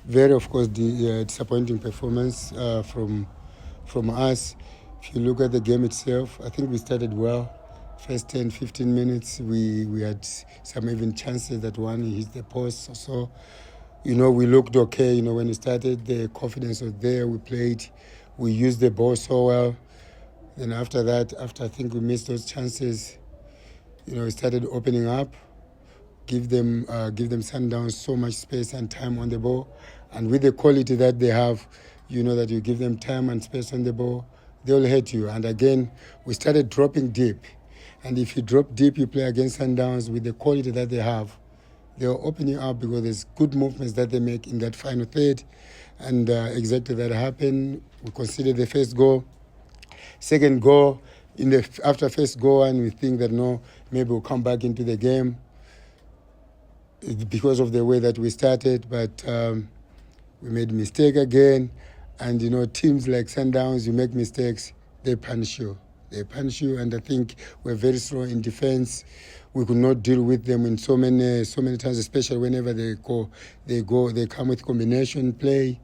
very, of course, disappointing performance from us. If you look at the game itself, I think we started well. First 10, 15 minutes, we had some even chances that one hit the post or so. We looked okay, when we started, the confidence was there, we played, we used the ball so well. Then after that, I think we missed those chances, we started opening up, give them Sundowns so much space and time on the ball. And with the quality that they have, that you give them time and space on the ball, they'll hurt you. And again, we started dropping deep. And if you drop deep, you play against Sundowns with the quality that they have. They're opening up because there's good movements that they make in that final third. And exactly that happened. We conceded the first goal. Second goal, after first goal, and we think that no, maybe we'll come back into the game because of the way that we started. But we made a mistake again. And, teams like Sundowns, you make mistakes, they punish you. And I think we're very strong in defense. We could not deal with them in so many times, especially whenever they come with combination play.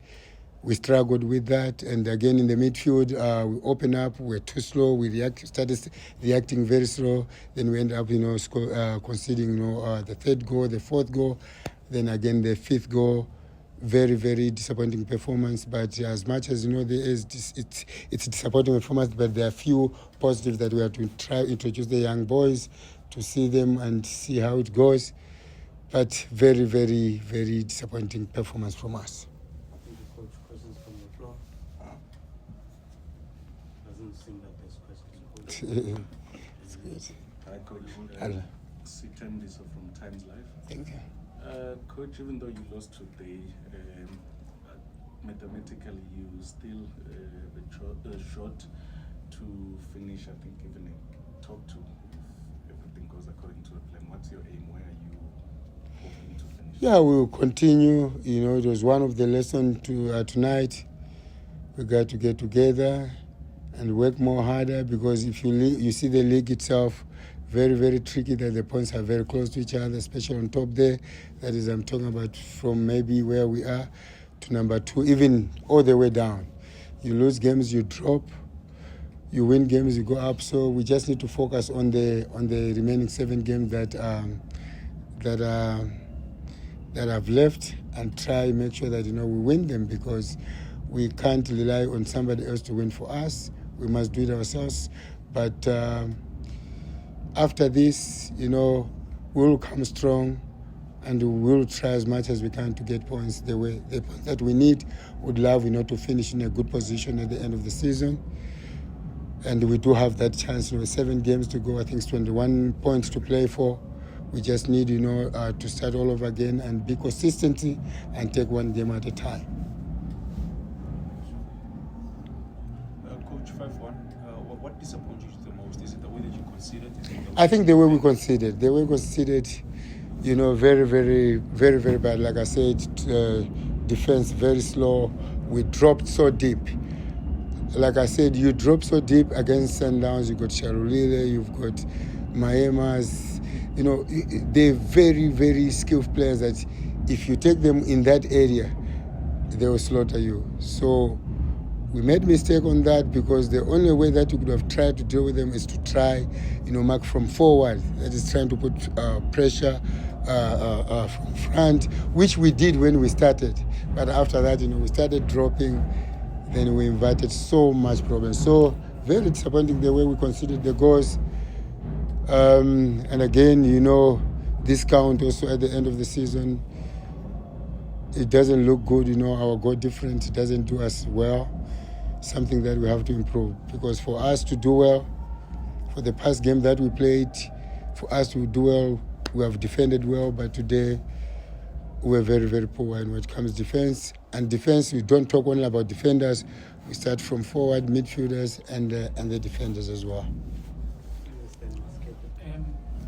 We struggled with that. And again, in the midfield, we open up, we're too slow. We started reacting very slow. Then we end up, conceding, the third goal, the fourth goal, then again the fifth goal. Very, very disappointing performance. But as much as it's a disappointing performance, but there are few positives that we have to try to introduce the young boys to see them and see how it goes. But very, very, very disappointing performance from us. Thank you, Coach. Questions from the floor? Doesn't seem like there's questions. It's good. Hi, Coach. Sitendisa from Times Live. Thank you. Coach, even though you lost today, mathematically you still have a shot to finish, I think, even a top two if everything goes according to the plan. What's your aim? Where are you hoping to finish? Yeah, we will continue. It was one of the lessons tonight. We got to get together and work more harder, because if you see the league itself, very, very tricky, that the points are very close to each other, especially on top there. That is, I'm talking about from maybe where we are to number 2, even all the way down. You lose games, you drop. You win games, you go up. So we just need to focus on the remaining 7 games that have left, and try make sure that we win them, because we can't rely on somebody else to win for us. We must do it ourselves. But after this, we'll come strong, and we'll try as much as we can to get points the points that we need. Would love, to finish in a good position at the end of the season. And we do have that chance, 7 games to go. I think it's 21 points to play for. We just need, to start all over again and be consistent and take 1 game at a time. Coach, 5-1, what disappointed you the most? Is it the way that you considered it? I think the way we considered. Very, very, very, very bad. Like I said, defense very slow. We dropped so deep. Like I said, you drop so deep against Sundowns. You've got Sharulile, you've got Maemas. They're very, very skilled players that if you take them in that area, they will slaughter you. So we made a mistake on that, because the only way that you could have tried to deal with them is to try, mark from forward. That is trying to put pressure from front, which we did when we started. But after that, we started dropping. Then we invited so much problems. So very disappointing the way we considered the goals. And again, this count also at the end of the season, it doesn't look good, our goal difference doesn't do us well. Something that we have to improve, because for us to do well, for the past game that we played, for us to do well, we have defended well, but today we're very, very poor when it comes to defense. And defense, we don't talk only about defenders. We start from forward, midfielders, and the defenders as well.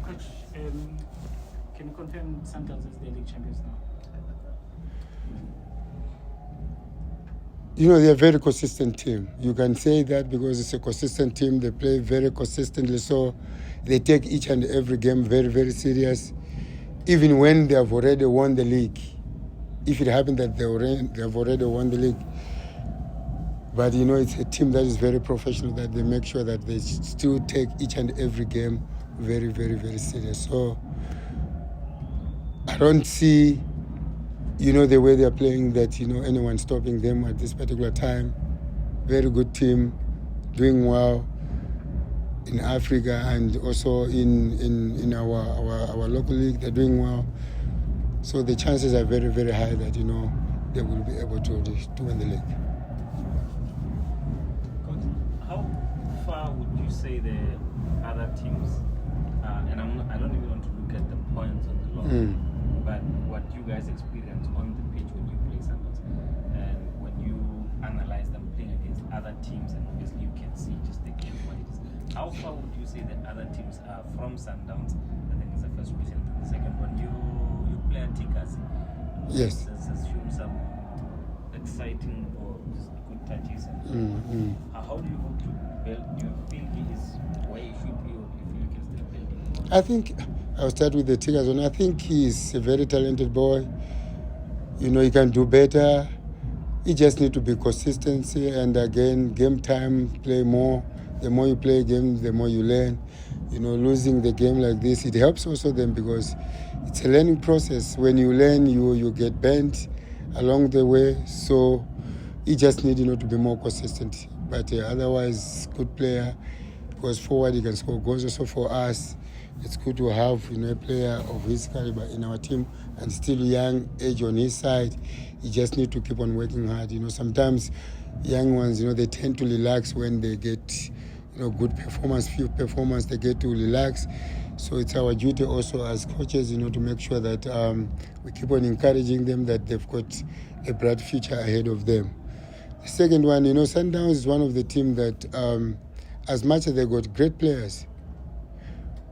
Coach, can you confirm Sundowns as the league champions now? They're a very consistent team. You can say that because it's a consistent team. They play very consistently, so they take each and every game very, very serious. Even when they have already won the league, if it happened that they've already won the league. But it's a team that is very professional, that they make sure that they still take each and every game very, very, very serious. So I don't see, the way they're playing that, anyone stopping them at this particular time. Very good team, doing well in Africa and also in our local league. They're doing well. So the chances are very, very high that, they will be able to win the league. Coach, how far would you say the other teams, and I don't even want to look at the points on the log, but what you guys experience on the pitch when you play Sundowns, and when you analyze them playing against other teams, and obviously you can see just the game what it is. How far would you say the other teams are from Sundowns? I think is the first question. The second one, you play at Tikas. Yes. Let's assume some exciting or just good touches. And how do you hope to build? Do you feel he is where he should be, or do you feel you can still build him? I think I'll start with the Tigers one. I think he's a very talented boy. He can do better. He just need to be consistency, and again, game time, play more. The more you play a game, the more you learn. Losing the game like this, it helps also them because it's a learning process. When you learn, you get bent along the way. So you just need, to be more consistent. But otherwise, good player. Because forward, he can score goals also for us. It's good to have, a player of his caliber in our team and still young age on his side. You just need to keep on working hard. Sometimes young ones, they tend to relax when they get, good performance, few performance, they get to relax. So it's our duty also as coaches, to make sure that we keep on encouraging them that they've got a bright future ahead of them. The second one, Sundowns is one of the teams that, as much as they got great players,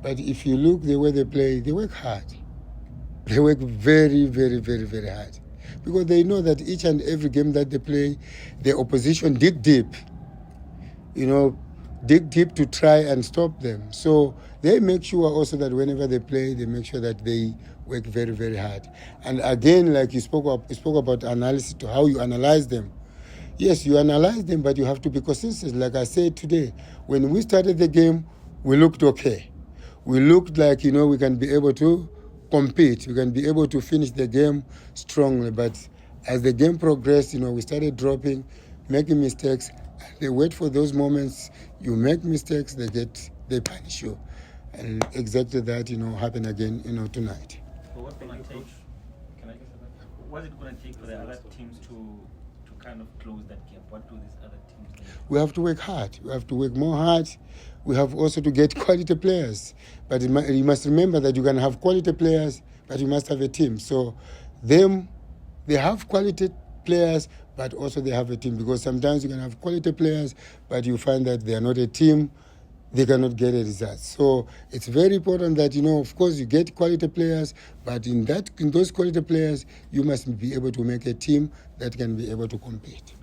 but if you look the way they play, they work hard. They work very, very, very, very hard. Because they know that each and every game that they play, the opposition dig deep. Dig deep to try and stop them. So they make sure also that whenever they play, they make sure that they work very, very hard. And again, like you spoke about analysis, to how you analyze them. Yes, you analyze them, but you have to be consistent. Like I said today, when we started the game, we looked okay. We looked like, we can be able to compete. We can be able to finish the game strongly. But as the game progressed, we started dropping, making mistakes. They wait for those moments. You make mistakes, they punish you. And exactly that, happened again, tonight. So what's it going to take? Can I just say that? What's it going to take for the other teams to kind of close that gap? What do these other teams do? We have to work hard. We have to work more hard. We have also to get quality players. But you must remember that you can have quality players, but you must have a team. So they have quality players, but also they have a team. Because sometimes you can have quality players, but you find that they are not a team, they cannot get a result. So it's very important that, of course, you get quality players, but in those quality players, you must be able to make a team that can be able to compete.